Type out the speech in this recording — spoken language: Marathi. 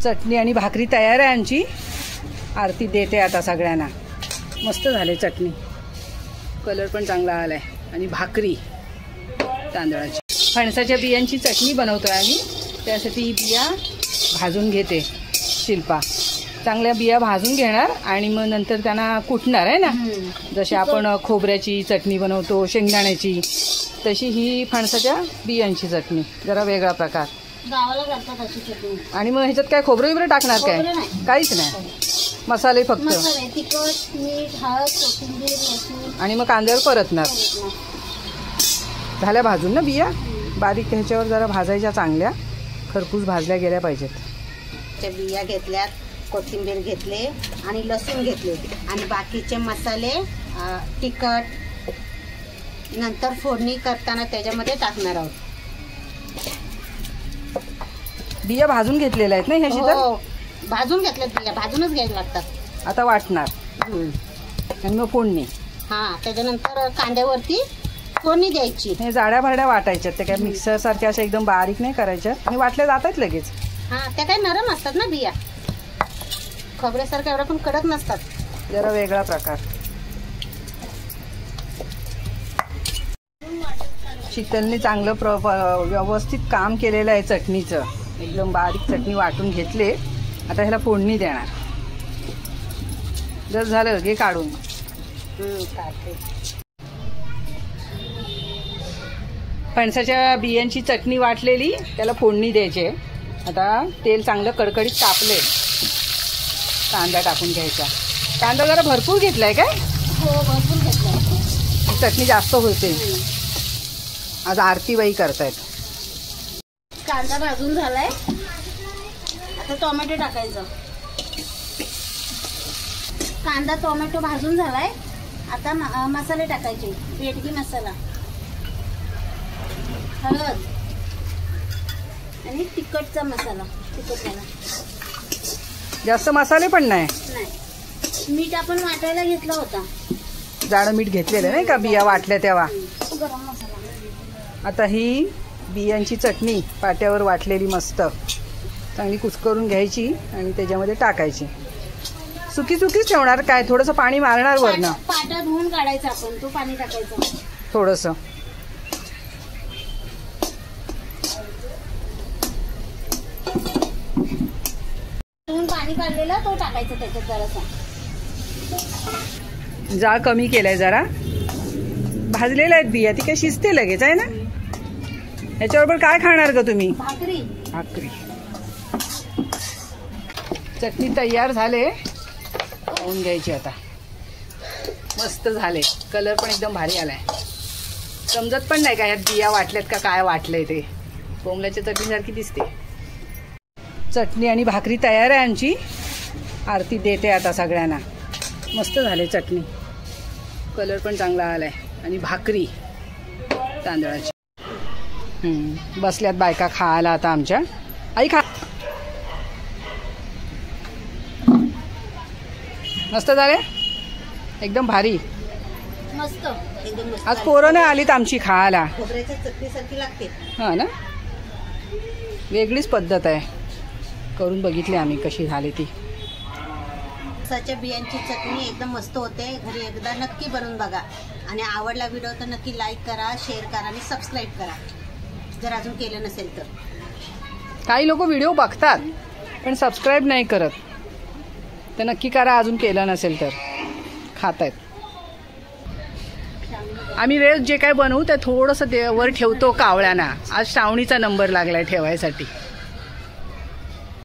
चटणी आणि भाकरी तयार आहे आमची। आरती देते आता सगळ्यांना। मस्त झाले चटणी, कलर पण चांगला आलाय आणि भाकरी तांदळाची। फणसाच्या बियांची चटणी बनवतोय आम्ही। त्यासाठी बिया भाजून घेते शिल्पा। चांगल्या बिया भाजून घेणार आणि मग नंतर त्यांना कुटणार आहे ना। जसे आपण खोबऱ्याची चटणी बनवतो शेंगदाण्याची, तशी ही फणसाच्या बियांची चटणी, जरा वेगळा प्रकार। गावाला करतात अशी चटणी। आणि मग ह्याच्यात काय खोबरं बिबरं टाकणार काय? काहीच नाही, मसाले फक्त। मसाले तिखट, मीठ, हळद, कोथिंबीर, लसूण आणि मग कांद्यावर परतणार। झाल्या भाजून ना बिया, बारीक ह्याच्यावर जरा भाजायच्या, चांगल्या खरपूस भाजल्या गेल्या पाहिजेत। त्या बिया घेतल्यात, कोथिंबीर घेतले आणि लसूण घेतले आणि बाकीचे मसाले तिखट नंतर फोडणी करताना त्याच्यामध्ये टाकणार आहोत। बिया भाजून घेतलेल्या आहेत ना ह्या शीतल? हो, भाजून घेतल्यात बिया, भाजूनच घ्यायला लागतात। आता वाटणार आणि मग फोडणी। हां, त्याच्यानंतर कांद्यावरती फोडणी द्यायची। हे जाड्या भाड्या वाटायच्यात, ते काय मिक्सर सारख्या अशा एकदम बारीक नाही करायच्या आणि वाटल्या जातात लगेच। हां, त्या काय नरम असतात ना बिया, खोबऱ्यासारख्या एवढ्या पण कडक नसतात, जरा वेगळा प्रकार। शीतलने चांगलं व्यवस्थित काम केलेलं आहे चटणीचं। एकदम बारीक चटणी वाटून घेतले, आता ह्याला फोडणी देणार। जर झालं घे काढून। फणसाच्या बियांची चटणी वाटलेली, त्याला फोडणी द्यायची। आता तेल चांगलं कडकडीत तापले, कांदा टाकून घ्यायचा। कांदा जरा भरपूर घेतलाय काय? हो, भरपूर घेतलाय, चटणी जास्त होते। आज आरतीबाई करतायत। कांदा भाजून झालाय, आता टोमॅटो टाकायचं। कांदा टोमॅटो भाजून झालाय, आता मसाले टाकायचे। बेडगी मसाला, हळद आणि तिखटचा मसाला, तिखट जास्त मसाले पण नाही। मीठ आपण वाटायला घेतला होता, जाडं मीठ घेतलेलं नाही का बिया वाटल्या तेव्हा। गरम मसाला। आता ही बियांची चटणी पाट्यावर वाटलेली मस्त चांगली कुस्करून घ्यायची आणि त्याच्यामध्ये टाकायची। सुकी सुकीच ठेवणार काय? थोडंसं पाणी मारणार वरनं, पाटा धुवून काढायचा आपण, तो पाणी टाकायचं थोडंसं। धुवून पाणी काढलेलं तो टाकायचं त्याच्यात जरासा। जाळ कमी केलाय जरा, भाजलेल्या आहेत बिया, ती काय शिजते लगेच आहे ना। ह्याच्याबरोबर काय खाणार ग तुम्ही? भाकरी। भाकरी। चटणी तयार झाले, होऊन घ्यायची आता। मस्त झाले, कलर पण एकदम भारी आलाय। समजत पण नाही का ह्यात बिया वाटल्यात का काय वाटलंय ते, कोंबड्याच्या चटणीसारखी दिसते। चटणी आणि भाकरी तयार आहे आमची। आरती देते आता सगळ्यांना। मस्त झाले चटणी, कलर पण चांगला आलाय आणि भाकरी तांदळाची। बसल्यात बायका खायला आता आमच्या। आई खा। मस्त झाले, एकदम भारी, मस्त एकदम मस्त। आज पोरं नाही आलीत आमची खायला। खोबऱ्याच्या चटणीसारखी लागते। हां ना, वेगळीच पद्धत आहे, करून बघितली आम्ही कशी झाली ती। फणसाच्या बियांची चटणी एकदम मस्त होते। घरी एकदा नक्की बनवून बघा आणि आवडला व्हिडिओ तर नक्की लाईक करा, शेअर करा आणि सबस्क्राईब करा जर अजून केलं नसेल तर। काही लोक व्हिडिओ बघतात पण सबस्क्राईब नाही करत, तर नक्की करा अजून केलं नसेल तर। खातायत आम्ही वेळ जे काय बनवू ते थोडंसं वर ठेवतो कावळ्यांना। आज श्रावणीचा नंबर लागलाय ठेवायसाठी।